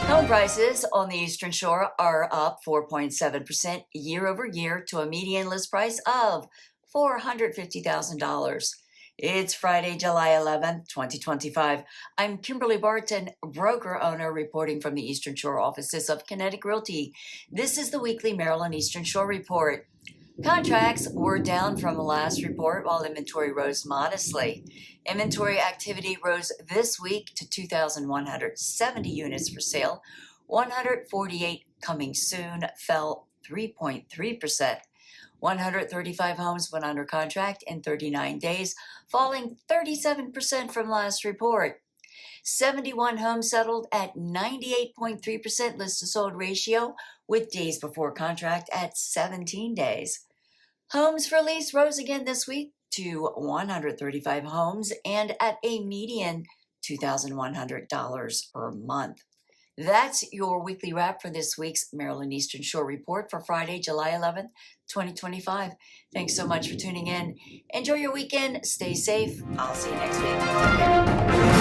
Home prices on the Eastern Shore are up 4.7% year over year to a median list price of $450,000. It's Friday, July 11th, 2025. I'm Kimberly Barton, broker owner, reporting from the Eastern Shore offices of Kinetic Realty. This is the weekly Maryland Eastern Shore report. Contracts were down from the last report while inventory rose modestly. Inventory activity rose this week to 2,170 units for sale. 148 coming soon fell 3.3%. 135 homes went under contract in 39 days, falling 37% from last report. 71 homes settled at 98.3% list to sold ratio, with days before contract at 17 days. Homes for lease rose again this week to 135 homes and at a median $2,100 per month. That's your weekly wrap for this week's Maryland Eastern Shore report for Friday, July 11th, 2025. Thanks so much for tuning in. Enjoy your weekend. Stay safe. I'll see you next week. Take care.